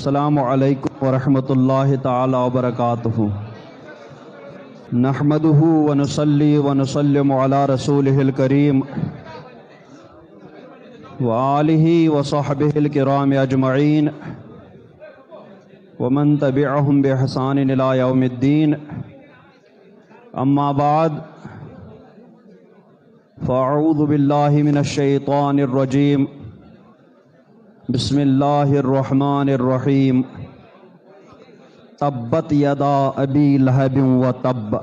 السلام علیکم ورحمۃ اللہ تعالی وبرکاتہ۔ نحمده ونصلی ونسلم علی رسولہ الکریم وآلہ وصحبہ الکرام اجمعین ومن تبعہم بإحسان الی یوم الدین، اما بعد فاعوذ باللہ من الشیطان الرجیم، بسم اللہ الرحمن الرحیم۔ تبت یدا ابی لہب وتب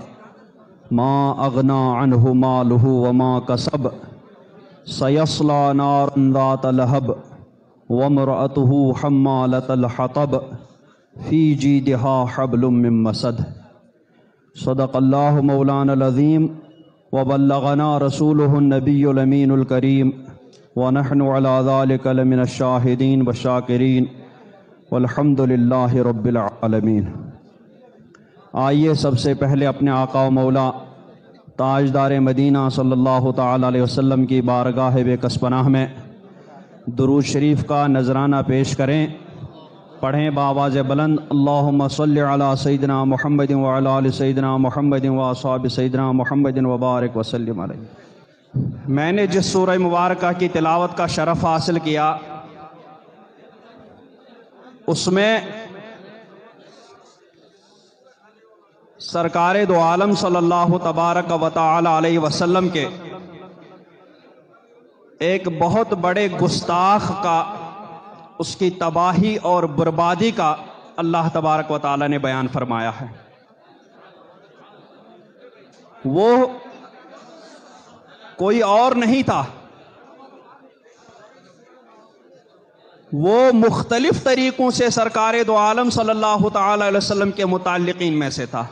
ما اغنی عنہ مالہ وما کسب سیصلی نارا ذات لہب وامرأتہ حمالۃ الحطب فی جیدہا حبل من مسد۔ صدق اللہ مولانا العظیم وبلغنا رسولہ النبی الامین الکریم ونحن علی ذلک لمن الشاہدین والشاکرین والحمد للہ رب العالمین۔ آئیے سب سے پہلے اپنے آقا و مولا تاجدار مدینہ صلی اللہ تعالی علیہ وسلم کی بارگاہ بے کس پناہ میں درود شریف کا نذرانہ پیش کریں۔ پڑھیں بآواز بلند، اللہم صلی علی سیدنا محمد وعلی آل سیدنا محمد واصحاب سیدنا محمد وبارک وسلم علیہ۔ میں نے جس سورہ مبارکہ کی تلاوت کا شرف حاصل کیا، اس میں سرکار دو عالم صلی اللہ تبارک و تعالی علیہ وسلم کے ایک بہت بڑے گستاخ کا، اس کی تباہی اور بربادی کا اللہ تبارک و تعالی نے بیان فرمایا ہے۔ وہ کوئی اور نہیں تھا، وہ مختلف طریقوں سے سرکار دو عالم صلی اللہ تعالی علیہ وسلم کے متعلقین میں سے تھا۔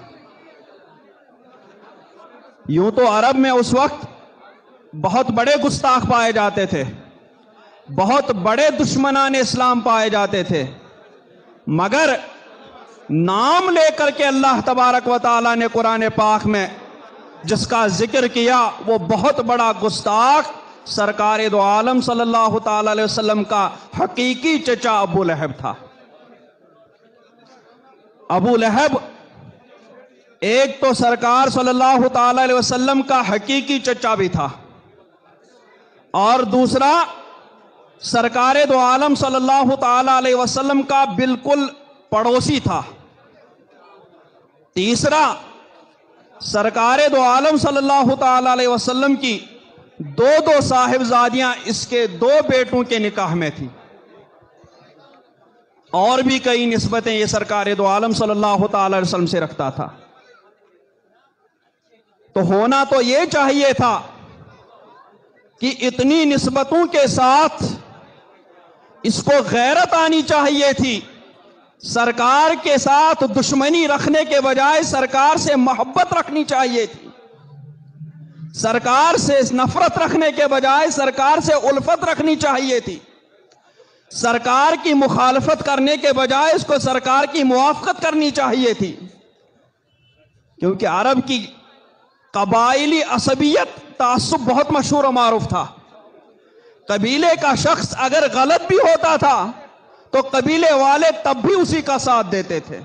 یوں تو عرب میں اس وقت بہت بڑے گستاخ پائے جاتے تھے، بہت بڑے دشمنان اسلام پائے جاتے تھے، مگر نام لے کر کے اللہ تبارک و تعالی نے قرآن پاک میں جس کا ذکر کیا، وہ بہت بڑا گستاخ سرکار دو عالم صلی اللہ تعالی علیہ وسلم کا حقیقی چچا ابو لہب تھا۔ ابو لہب ایک تو سرکار صلی اللہ تعالی علیہ وسلم کا حقیقی چچا بھی تھا، اور دوسرا سرکار دو عالم صلی اللہ تعالی علیہ وسلم کا بالکل پڑوسی تھا، تیسرا سرکار دو عالم صلی اللہ تعالی علیہ وسلم کی دو صاحبزادیاں اس کے دو بیٹوں کے نکاح میں تھی، اور بھی کئی نسبتیں یہ سرکار دو عالم صلی اللہ تعالی علیہ وسلم سے رکھتا تھا۔ تو ہونا تو یہ چاہیے تھا کہ اتنی نسبتوں کے ساتھ اس کو غیرت آنی چاہیے تھی، سرکار کے ساتھ دشمنی رکھنے کے بجائے سرکار سے محبت رکھنی چاہیے تھی، سرکار سے نفرت رکھنے کے بجائے سرکار سے الفت رکھنی چاہیے تھی، سرکار کی مخالفت کرنے کے بجائے اس کو سرکار کی موافقت کرنی چاہیے تھی، کیونکہ عرب کی قبائلی عصبیت تعصب بہت مشہور و معروف تھا۔ قبیلے کا شخص اگر غلط بھی ہوتا تھا تو قبیلے والے تب بھی اسی کا ساتھ دیتے تھے،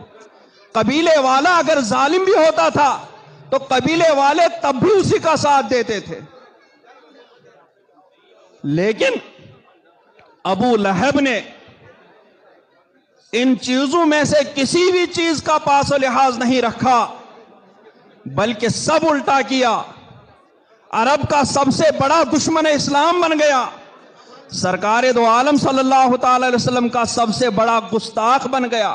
قبیلے والا اگر ظالم بھی ہوتا تھا تو قبیلے والے تب بھی اسی کا ساتھ دیتے تھے۔ لیکن ابو لہب نے ان چیزوں میں سے کسی بھی چیز کا پاس و لحاظ نہیں رکھا، بلکہ سب الٹا کیا، عرب کا سب سے بڑا دشمن اسلام بن گیا، سرکار دو عالم صلی اللہ تعالی علیہ وسلم کا سب سے بڑا گستاخ بن گیا،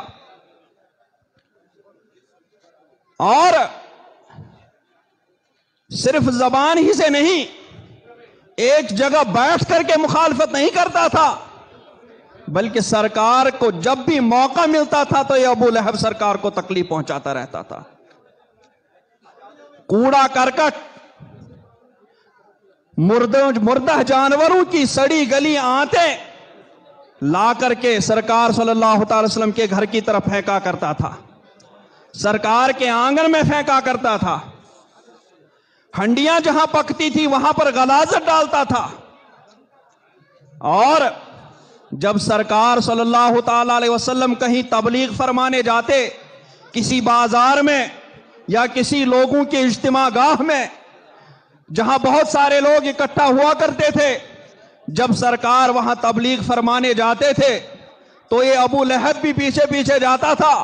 اور صرف زبان ہی سے نہیں، ایک جگہ بیٹھ کر کے مخالفت نہیں کرتا تھا، بلکہ سرکار کو جب بھی موقع ملتا تھا تو یہ ابو لہب سرکار کو تکلیف پہنچاتا رہتا تھا۔ کوڑا کرکٹ، مردہ جانوروں کی سڑی گلی آنتیں لا کر کے سرکار صلی اللہ تعالی وسلم کے گھر کی طرف پھینکا کرتا تھا، سرکار کے آنگن میں پھینکا کرتا تھا، ہنڈیاں جہاں پکتی تھی وہاں پر غلاظت ڈالتا تھا، اور جب سرکار صلی اللہ تعالی علیہ وسلم کہیں تبلیغ فرمانے جاتے، کسی بازار میں یا کسی لوگوں کے اجتماع گاہ میں جہاں بہت سارے لوگ اکٹھا ہوا کرتے تھے، جب سرکار وہاں تبلیغ فرمانے جاتے تھے تو یہ ابو لہب بھی پیچھے پیچھے جاتا تھا۔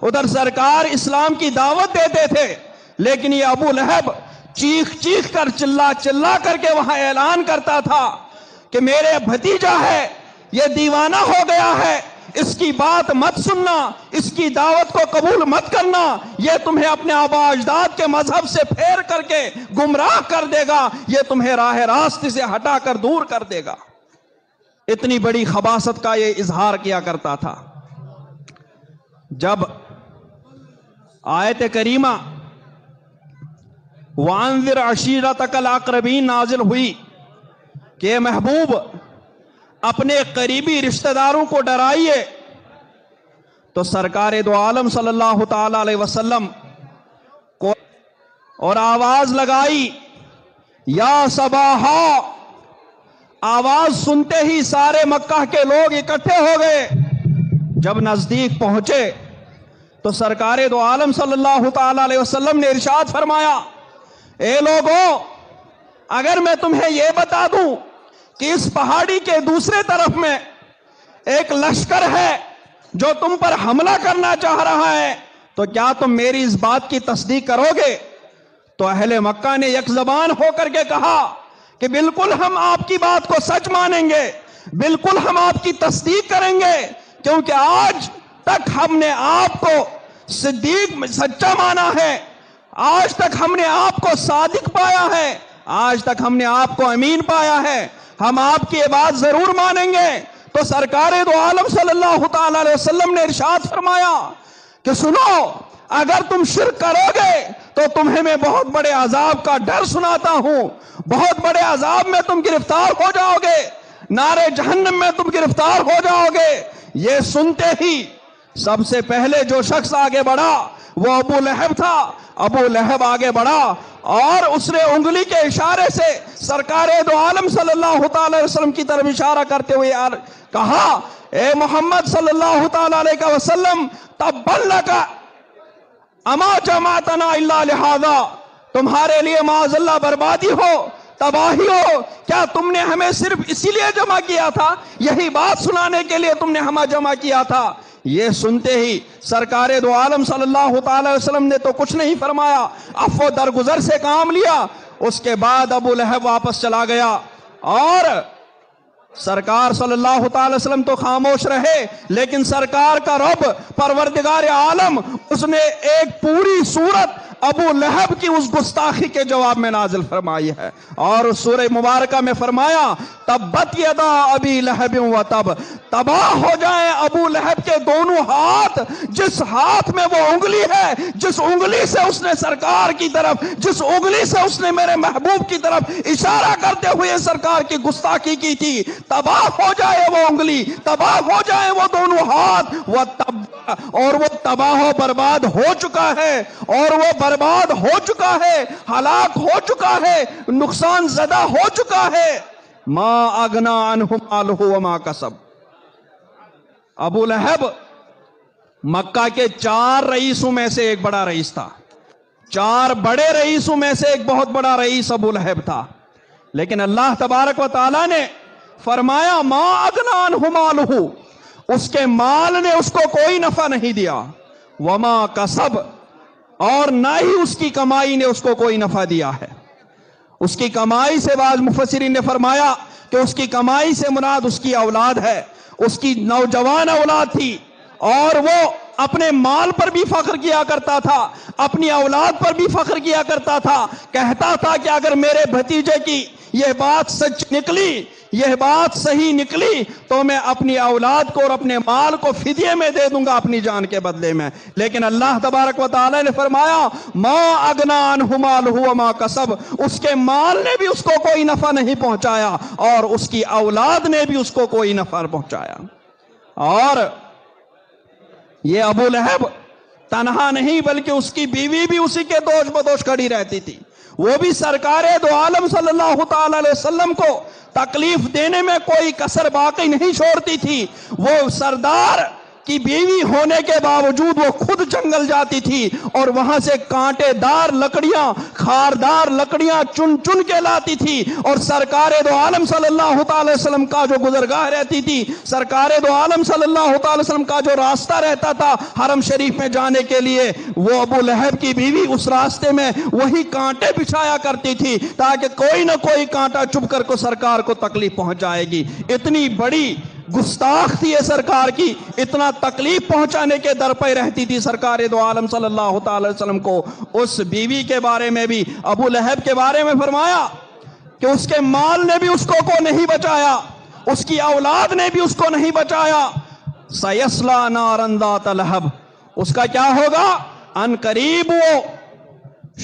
ادھر سرکار اسلام کی دعوت دیتے تھے، لیکن یہ ابو لہب چیخ چیخ کر چلا چلا کر کے وہاں اعلان کرتا تھا کہ میرے بھتیجا ہے، یہ دیوانہ ہو گیا ہے، اس کی بات مت سننا، اس کی دعوت کو قبول مت کرنا، یہ تمہیں اپنے آبا اجداد کے مذہب سے پھیر کر کے گمراہ کر دے گا، یہ تمہیں راہ راست سے ہٹا کر دور کر دے گا۔ اتنی بڑی خباثت کا یہ اظہار کیا کرتا تھا۔ جب آیت کریمہ وَأَنذِرْ عَشِيرَتَكَ الْأَقْرَبِينَ نازل ہوئی کہ محبوب اپنے قریبی رشتہ داروں کو ڈرائیے، تو سرکار دو عالم صلی اللہ تعالی علیہ وسلم کو اور آواز لگائی، یا صباحا۔ آواز سنتے ہی سارے مکہ کے لوگ اکٹھے ہو گئے۔ جب نزدیک پہنچے تو سرکار دو عالم صلی اللہ تعالی علیہ وسلم نے ارشاد فرمایا، اے لوگوں، اگر میں تمہیں یہ بتا دوں کہ اس پہاڑی کے دوسرے طرف میں ایک لشکر ہے جو تم پر حملہ کرنا چاہ رہا ہے، تو کیا تم میری اس بات کی تصدیق کرو گے؟ تو اہل مکہ نے یک زبان ہو کر کے کہا کہ بالکل ہم آپ کی بات کو سچ مانیں گے، بالکل ہم آپ کی تصدیق کریں گے، کیونکہ آج تک ہم نے آپ کو صدیق سچا مانا ہے، آج تک ہم نے آپ کو صادق پایا ہے، آج تک ہم نے آپ کو امین پایا ہے، ہم آپ کی بات ضرور مانیں گے۔ تو سرکار دو عالم صلی اللہ تعالی علیہ وسلم نے ارشاد فرمایا کہ سنو، اگر تم شرک کرو گے تو تمہیں میں بہت بڑے عذاب کا ڈر سناتا ہوں، بہت بڑے عذاب میں تم گرفتار ہو جاؤ گے، نارے جہنم میں تم گرفتار ہو جاؤ گے۔ یہ سنتے ہی سب سے پہلے جو شخص آگے بڑھا وہ ابو لہب تھا۔ ابو لہب آگے بڑھا اور اس نے انگلی کے اشارے سے سرکار دو عالم صلی اللہ تعالی علیہ وسلم کی طرف اشارہ کرتے ہوئے کہا، اے محمد صلی اللہ تعالی علیہ وسلم، تبًّ لک اما جمعتنا الا لہذا، تمہارے لیے معاذ اللہ بربادی ہو، تباہی ہو، کیا تم نے ہمیں صرف اسی لیے جمع کیا تھا؟ یہی بات سنانے کے لیے تم نے ہمیں جمع کیا تھا؟ یہ سنتے ہی سرکار دو عالم صلی اللہ تعالی علیہ وسلم نے تو کچھ نہیں فرمایا، عفو درگزر سے کام لیا۔ اس کے بعد ابو لہب واپس چلا گیا اور سرکار صلی اللہ تعالی علیہ وسلم تو خاموش رہے، لیکن سرکار کا رب پروردگار عالم اس نے ایک پوری سورت ابو لہب کی اس گستاخی کے جواب میں نازل فرمائی ہے، اور اس سورہ مبارکہ میں فرمایا، تبت یدا ابی لہب و تب، تباہ ہو جائیں ابو لہب کے دونوں ہاتھ، جس ہاتھ میں وہ انگلی ہے، جس انگلی سے اس نے سرکار کی طرف، جس انگلی سے اس نے میرے محبوب کی طرف اشارہ کرتے ہوئے سرکار کی گستاخی کی تھی، تباہ ہو جائے وہ انگلی، تباہ ہو جائے وہ دونوں ہاتھ، اور وہ تباہ و برباد ہو چکا ہے، اور وہ برباد ہو چکا ہے، ہلاک ہو چکا ہے، نقصان زدہ ہو چکا ہے۔ ما اغنا عنہ مالہ وما کسب۔ ابو لہب مکہ کے 4 رئیسوں میں سے ایک بڑا رئیس تھا، 4 بڑے رئیسوں میں سے ایک بہت بڑا رئیس ابو لہب تھا، لیکن اللہ تبارک و تعالی نے فرمایا، ما اغنا عنہ مالہ، اس کے مال نے اس کو کوئی نفع نہیں دیا، وما کسب، اور نہ ہی اس کی کمائی نے اس کو کوئی نفع دیا ہے۔ اس کی کمائی سے بعض مفسرین نے فرمایا کہ اس کی کمائی سے مراد اس کی اولاد ہے، اس کی نوجوان اولاد تھی، اور وہ اپنے مال پر بھی فخر کیا کرتا تھا، اپنی اولاد پر بھی فخر کیا کرتا تھا، کہتا تھا کہ اگر میرے بھتیجے کی یہ بات سچ نکلی، یہ بات صحیح نکلی، تو میں اپنی اولاد کو اور اپنے مال کو فدیے میں دے دوں گا اپنی جان کے بدلے میں۔ لیکن اللہ تبارک و تعالی نے فرمایا، ما اغنا عنہ مالہ وما کسب، اس کے مال نے بھی اس کو کوئی نفع نہیں پہنچایا، اور اس کی اولاد نے بھی اس کو کوئی نفع پہنچایا۔ اور یہ ابو لہب تنہا نہیں بلکہ اس کی بیوی بھی اسی کے دوش بدوش کھڑی رہتی تھی، وہ بھی سرکار دو عالم صلی اللہ تعالی علیہ وسلم کو تکلیف دینے میں کوئی کسر باقی نہیں چھوڑتی تھی۔ وہ سردار کی بیوی ہونے کے باوجود وہ خود جنگل جاتی تھی اور وہاں سے کانٹے دار لکڑیاں، خاردار لکڑیاں چن چن کے لاتی تھی، اور سرکار دو عالم صلی اللہ تعالی وسلم کا جو گزرگاہ رہتی تھی، سرکار دو عالم صلی اللہ تعالی وسلم کا جو راستہ رہتا تھا حرم شریف میں جانے کے لیے، وہ ابو لہب کی بیوی اس راستے میں وہی کانٹے بچھایا کرتی تھی تاکہ کوئی نہ کوئی کانٹا چپ کر کو سرکار کو تکلیف پہنچ جائے گی۔ اتنی بڑی گستاخ تھی یہ سرکار کی، اتنا تکلیف پہنچانے کے در پہ رہتی تھی سرکار دو عالم صلی اللہ تعالی وسلم کو۔ اس بیوی کے بارے میں بھی ابو لہب کے بارے میں فرمایا کہ اس کے مال نے بھی اس کو نہیں بچایا، اس کی اولاد نے بھی اس کو نہیں بچایا۔ سیصلی نارا ذات لہب، اس کا کیا ہوگا؟ ان قریب وہ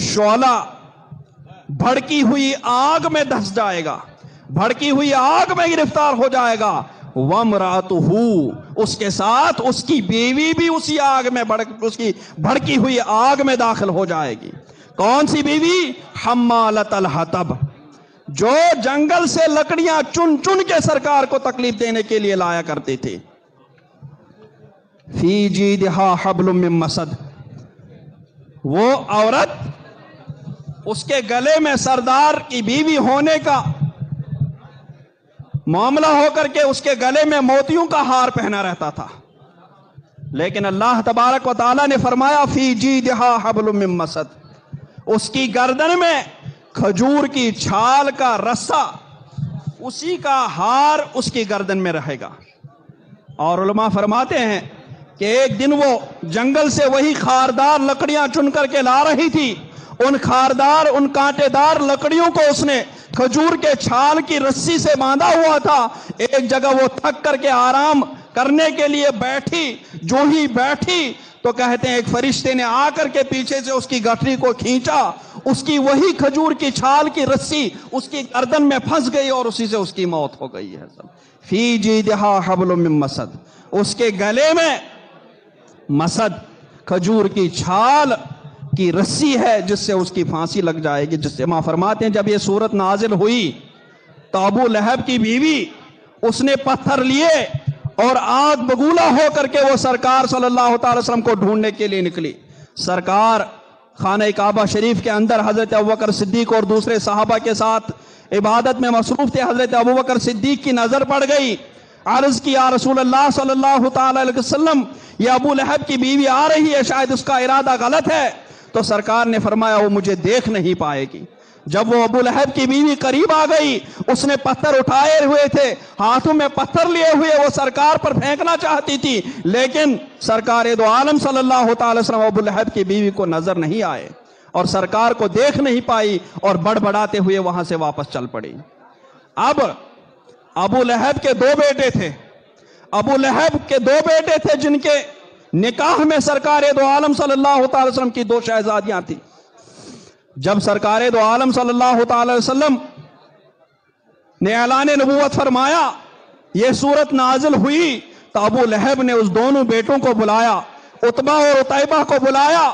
شعلہ بھڑکی ہوئی آگ میں دھس جائے گا، بھڑکی ہوئی آگ میں گرفتار ہو جائے گا۔ وَامْرَأَتُهُ، اس کے ساتھ اس کی بیوی بھی اسی آگ میں اس کی بھڑکی ہوئی آگ میں داخل ہو جائے گی۔ کون سی بیوی؟ حمالۃ الحطب، جو جنگل سے لکڑیاں چن چن کے سرکار کو تکلیف دینے کے لیے لایا کرتے تھے۔ فی جیدہا حبل من مسد، وہ عورت، اس کے گلے میں سردار کی بیوی ہونے کا معاملہ ہو کر کے اس کے گلے میں موتیوں کا ہار پہنا رہتا تھا، لیکن اللہ تبارک و تعالیٰ نے فرمایا فی جیدہا حبل من مسد، اس کی گردن میں کھجور کی چھال کا رسہ، اسی کا ہار اس کی گردن میں رہے گا۔ اور علماء فرماتے ہیں کہ ایک دن وہ جنگل سے وہی خاردار لکڑیاں چن کر کے لا رہی تھی، ان خاردار، ان کانٹے دار لکڑیوں کو اس نے کھجور کے چھال کی رسی سے باندھا ہوا تھا۔ ایک جگہ وہ تھک کر کے آرام کرنے کے لیے بیٹھی، جو ہی بیٹھی تو کہتے ہیں ایک فرشتے نے آ کر کے پیچھے سے اس کی گٹھری کو کھینچا، اس کی وہی کھجور کی چھال کی رسی اس کی گردن میں پھنس گئی اور اسی سے اس کی موت ہو گئی ہے۔ فی جیدہا حبل من مسد، اس کے گلے میں مسد، کھجور کی چھال کی رسی ہے جس سے اس کی پھانسی لگ جائے گی۔ جس سے ماں فرماتے ہیں جب یہ صورت نازل ہوئی تو ابو لہب کی بیوی اس نے پتھر لیے اور آگ بگولا ہو کر کے وہ سرکار صلی اللہ تعالی وسلم کو ڈھونڈنے کے لیے نکلی۔ سرکار خانہ کعبہ شریف کے اندر حضرت ابوبکر صدیق اور دوسرے صحابہ کے ساتھ عبادت میں مصروف تھے۔ حضرت ابوبکر صدیق کی نظر پڑ گئی، عرض کی یا رسول اللہ صلی اللہ تعالی علیہ وسلم، یہ ابو لہب کی بیوی آ رہی ہے، شاید اس کا ارادہ غلط ہے۔ تو سرکار نے فرمایا وہ مجھے دیکھ نہیں پائے گی۔ جب وہ ابو لہب کی بیوی قریب آ گئی، اس نے پتھر اٹھائے ہوئے تھے، ہاتھوں میں پتھر لیے ہوئے وہ سرکار پر پھینکنا چاہتی تھی، لیکن سرکار دو عالم صلی اللہ تعالی وسلم ابو لہب کی بیوی کو نظر نہیں آئے اور سرکار کو دیکھ نہیں پائی اور بڑبڑاتے ہوئے وہاں سے واپس چل پڑی۔ اب ابو لہب کے دو بیٹے تھے، ابو لہب کے دو بیٹے تھے جن کے نکاح میں سرکار دو عالم صلی اللہ تعالی وسلم کی دو شہزادیاں تھیں۔ جب سرکار دو عالم صلی اللہ تعالی وسلم نے اعلان نبوت فرمایا، یہ صورت نازل ہوئی تو ابو لہب نے اس دونوں بیٹوں کو بلایا، عتبہ اور عتیبہ کو بلایا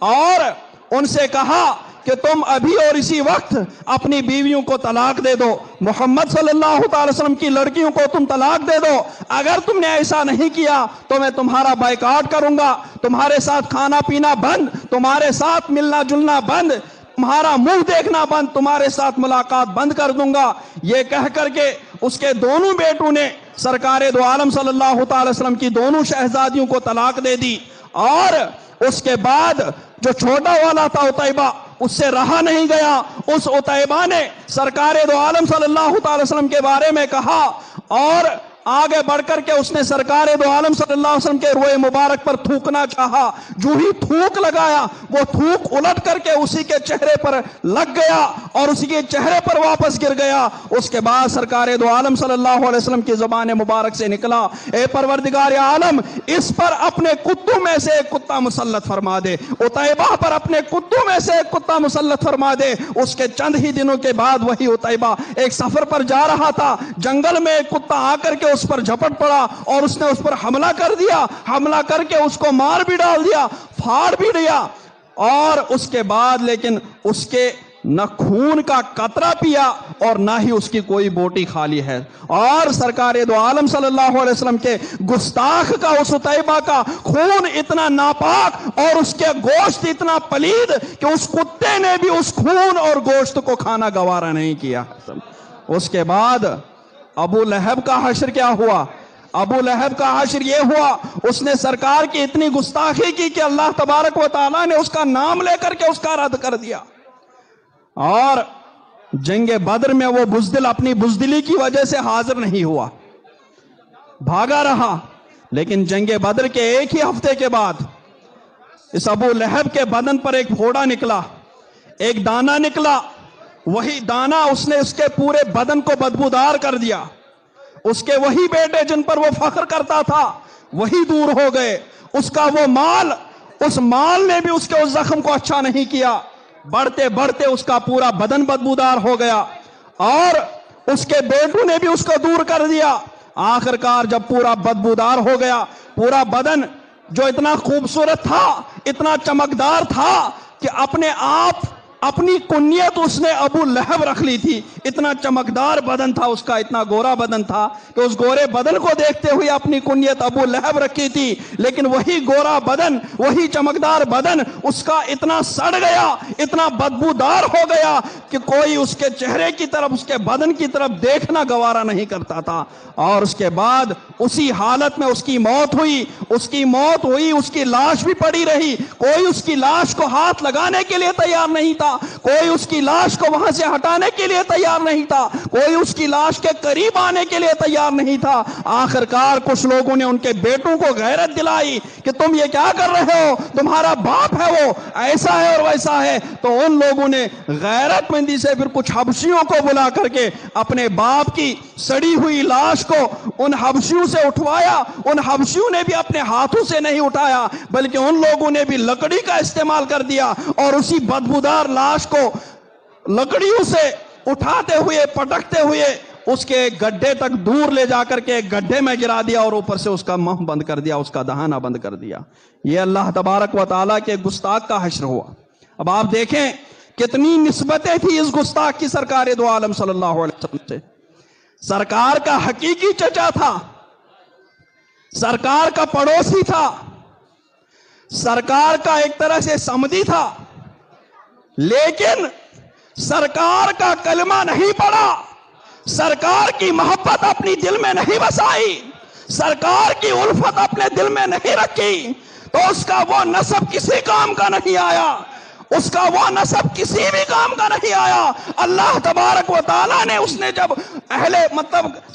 اور ان سے کہا کہ تم ابھی اور اسی وقت اپنی بیویوں کو طلاق دے دو، محمد صلی اللہ تعالی وسلم کی لڑکیوں کو تم طلاق دے دو۔ اگر تم نے ایسا نہیں کیا تو میں تمہارا بائیکاٹ کروں گا، تمہارے ساتھ کھانا پینا بند، تمہارے ساتھ ملنا جلنا بند، تمہارا منہ دیکھنا بند، تمہارے ساتھ ملاقات بند کر دوں گا۔ یہ کہہ کر کے اس کے دونوں بیٹوں نے سرکار دو عالم صلی اللہ تعالی وسلم کی دونوں شہزادیوں کو طلاق دے دی، اور اس کے بعد جو چھوٹا والا تھا عتیبہ، اس سے رہا نہیں گیا، اس عتیبہ نے سرکار دو عالم صلی اللہ تعالی وسلم کے بارے میں کہا اور آگے بڑھ کر کے اس نے سرکار دو عالم صلی اللہ علیہ وسلم کے روئے مبارک پر تھوکنا چاہا۔ جو ہی تھوک لگایا وہ تھوک الٹ کر کے اسی کے چہرے پر لگ گیا اور اسی کے چہرے پر واپس گر گیا۔ اس کے بعد سرکار دو عالم صلی اللہ علیہ وسلم کی زبان مبارک سے نکلا، اے پروردگار عالم، اس پر اپنے کتوں میں سے ایک کتا مسلط فرما دے، عتیبہ پر اپنے کتوں میں سے ایک کتا مسلط فرما دے۔ اس کے چند ہی دنوں کے بعد وہی عتیبہ ایک سفر پر جا رہا تھا، جنگل میں ایک کتا آ کر کے اس پر جھپٹ پڑا اور اس نے اس پر حملہ کر دیا، حملہ کر کے اس کو مار بھی ڈال دیا، پھاڑ بھی دیا، اور اس کے بعد لیکن اس کے نہ خون کا قطرہ پیا اور نہ ہی اس کی کوئی بوٹی خالی ہے. اور سرکار دو عالم صلی اللہ علیہ وسلم کے گستاخ کا اس طیبہ کا خون اتنا ناپاک اور اس کے گوشت اتنا پلید کہ اس کتے نے بھی اس خون اور گوشت کو کھانا گوارا نہیں کیا. اس کے بعد ابو لہب کا حشر کیا ہوا؟ ابو لہب کا حشر یہ ہوا، اس نے سرکار کی اتنی گستاخی کی کہ اللہ تبارک و تعالیٰ نے اس کا نام لے کر کے اس کا رد کر دیا. اور جنگ بدر میں وہ بزدل اپنی بزدلی کی وجہ سے حاضر نہیں ہوا، بھاگا رہا. لیکن جنگ بدر کے ایک ہی ہفتے کے بعد اس ابو لہب کے بدن پر ایک پھوڑا نکلا، ایک دانہ نکلا. وہی دانہ اس نے اس کے پورے بدن کو بدبودار کر دیا. اس کے وہی بیٹے جن پر وہ فخر کرتا تھا وہی دور ہو گئے. اس کا وہ مال، اس مال نے بھی اس کے اس زخم کو اچھا نہیں کیا. بڑھتے بڑھتے اس کا پورا بدن بدبودار ہو گیا اور اس کے بیٹوں نے بھی اس کو دور کر دیا. آخر کار جب پورا بدبودار ہو گیا، پورا بدن جو اتنا خوبصورت تھا، اتنا چمکدار تھا کہ اپنے آپ اپنی کنیت اس نے ابو لہب رکھ لی تھی. اتنا چمکدار بدن تھا اس کا، اتنا گورا بدن تھا کہ اس گورے بدن کو دیکھتے ہوئے اپنی کنیت ابو لہب رکھی تھی. لیکن وہی گورا بدن، وہی چمکدار بدن اس کا اتنا سڑ گیا، اتنا بدبودار ہو گیا کہ کوئی اس کے چہرے کی طرف، اس کے بدن کی طرف دیکھنا گوارا نہیں کرتا تھا. اور اس کے بعد اسی حالت میں اس کی موت ہوئی. اس کی موت ہوئی، اس کی لاش بھی پڑی رہی. کوئی اس کی لاش کو ہاتھ لگانے کے لیے تیار نہیں تھا، کوئی اس کی لاش کو وہاں سے ہٹانے کے لیے تیار نہیں تھا، کوئی اس کی لاش کے قریب آنے کے لیے تیار نہیں تھا. آخر کار کچھ لوگوں نے ان کے بیٹوں کو غیرت دلائی کہ تم یہ کیا کر رہے ہو، تمہارا باپ ہے وہ ایسا ہے اور ویسا ہے. تو ان لوگوں نے غیرت مندی سے پھر کچھ حبشیوں کو بلا کر کے اپنے باپ کی سڑی ہوئی لاش کو ان حبشیوں سے اٹھوایا. ان حبشیوں نے بھی اپنے ہاتھوں سے نہیں اٹھایا بلکہ ان لوگوں نے بھی لکڑی کا استعمال کر دیا اور اسی بدبودار لاش کو لکڑیوں سے اٹھاتے ہوئے، پٹکتے ہوئے اس کے گڈھے تک دور لے جا کر کے گڈھے میں گرا دیا اور اوپر سے اس کا منہ بند کر دیا، اس کا دہانہ بند کر دیا. یہ اللہ تبارک و تعالیٰ کے گستاخ کا حشر ہوا. اب آپ دیکھیں کتنی نسبتیں تھی اس گستاخ کی سرکار دو عالم صلی اللہ علیہ وسلم سے. سرکار کا حقیقی چچا تھا، سرکار کا پڑوسی تھا، سرکار کا ایک طرح سے سمدی تھا، لیکن سرکار کا کلمہ نہیں پڑا، سرکار کی محبت اپنی دل میں نہیں بسائی، سرکار کی الفت اپنے دل میں نہیں رکھی، تو اس کا وہ نسب کسی کام کا نہیں آیا، اس کا وہ نسب کسی بھی کام کا نہیں آیا. اللہ تبارک و تعالیٰ نے اس نے جب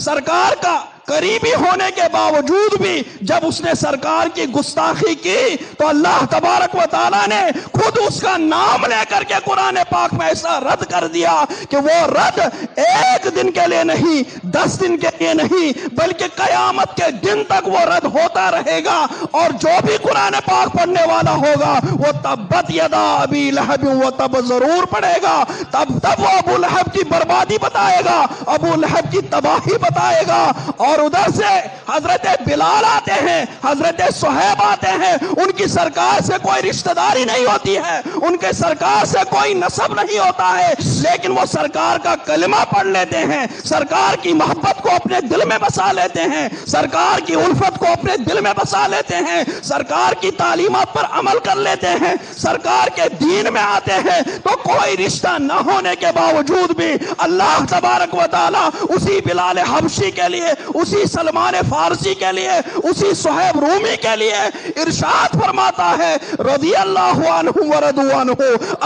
سرکار کا قریبی ہونے کے باوجود بھی جب اس نے سرکار کی گستاخی کی تو اللہ تبارک و تعالیٰ نے خود اس کا نام لے کر کے قرآن پاک میں ایسا رد کر دیا کہ وہ رد ایک دن کے لیے نہیں، 10 دن کے لیے نہیں، بلکہ قیامت کے دن تک وہ رد ہوتا رہے گا. اور جو بھی قرآن پاک پڑھنے والا ہوگا وہ تبت یدا ابی لہب، وہ تب ضرور پڑھے گا. تب وہ ابو لہب کی بربادی بتائے گا، ابو لہب کی تباہی بتائے گا. اور ادھر سے حضرت بلال آتے ہیں، حضرت صہیب آتے ہیں. ان کی سرکار سے کوئی رشتہ داری نہیں ہوتی ہے، ان کے سرکار سے کوئی نسب نہیں ہوتا ہے، لیکن وہ سرکار کا کلمہ پڑھ لیتے ہیں، سرکار کی محبت کو اپنے دل میں بسا لیتے ہیں، سرکار کی الفت کو اپنے دل میں بسا لیتے ہیں، سرکار کی تعلیمات پر عمل کر لیتے ہیں، سرکار کے دین میں آتے ہیں. تو کوئی رشتہ نہ ہونے کے باوجود بھی اللہ تبارک و تعالی اسی بلال حبشی کے لیے، اسی سلمان فارسی کے لیے، اسی صہیب رومی کے لیے ارشاد فرماتا ہے رضی اللہ عنہ ورضوا عنہ،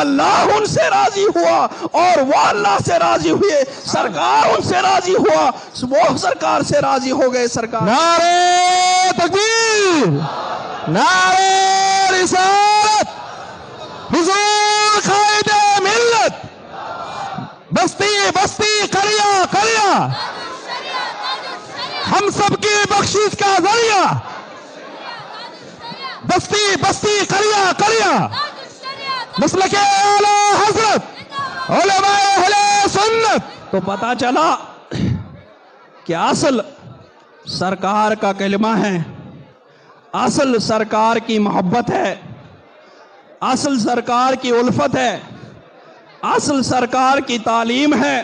اللہ ان سے راضی ہوا اور وہ اللہ سے راضی ہوئے، سرکار ان سے راضی ہوا، وہ سرکار سے راضی ہو گئے. سرکار نعرہ تکبیر، نعرہ رسالت، حضور قائد ملت، بستی بستی قریہ قریہ ہم سب کی بخشش کا ذریعہ، بستی بستی قریہ قریہ مسلک اعلی حضرت علماء اہل سنت. تو پتا چلا کہ اصل سرکار کا کلمہ ہے، اصل سرکار کی محبت ہے، اصل سرکار کی الفت ہے، اصل سرکار کی تعلیم ہے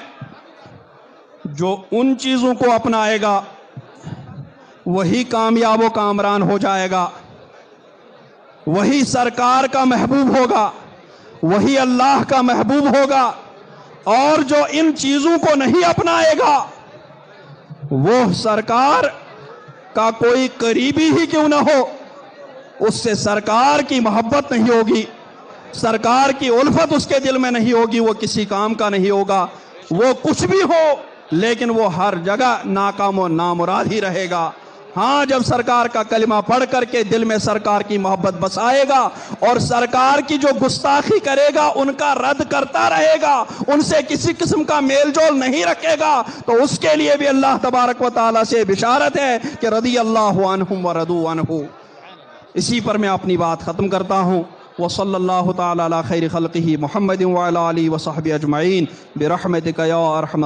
جو ان چیزوں کو اپنائے گا وہی کامیاب و کامران ہو جائے گا، وہی سرکار کا محبوب ہوگا، وہی اللہ کا محبوب ہوگا، اور جو ان چیزوں کو نہیں اپنائے گا وہ سرکار کا کوئی قریبی ہی کیوں نہ ہو، اس سے سرکار کی محبت نہیں ہوگی، سرکار کی الفت اس کے دل میں نہیں ہوگی، وہ کسی کام کا نہیں ہوگا، وہ کچھ بھی ہو لیکن وہ ہر جگہ ناکام و نامراد ہی رہے گا۔ ہاں جب سرکار کا کلمہ پڑھ کر کے دل میں سرکار کی محبت بسائے گا اور سرکار کی جو گستاخی کرے گا ان کا رد کرتا رہے گا، ان سے کسی قسم کا میل جول نہیں رکھے گا، تو اس کے لیے بھی اللہ تبارک و تعالیٰ سے بشارت ہے کہ رضی اللہ عنہم ورضوا عنہ۔ اسی پر میں اپنی بات ختم کرتا ہوں۔ وصلی اللہ تعالی علی خیر خلقہ محمد وعلی آلہ وصحبہ اجمعین برحمتک یا ارحم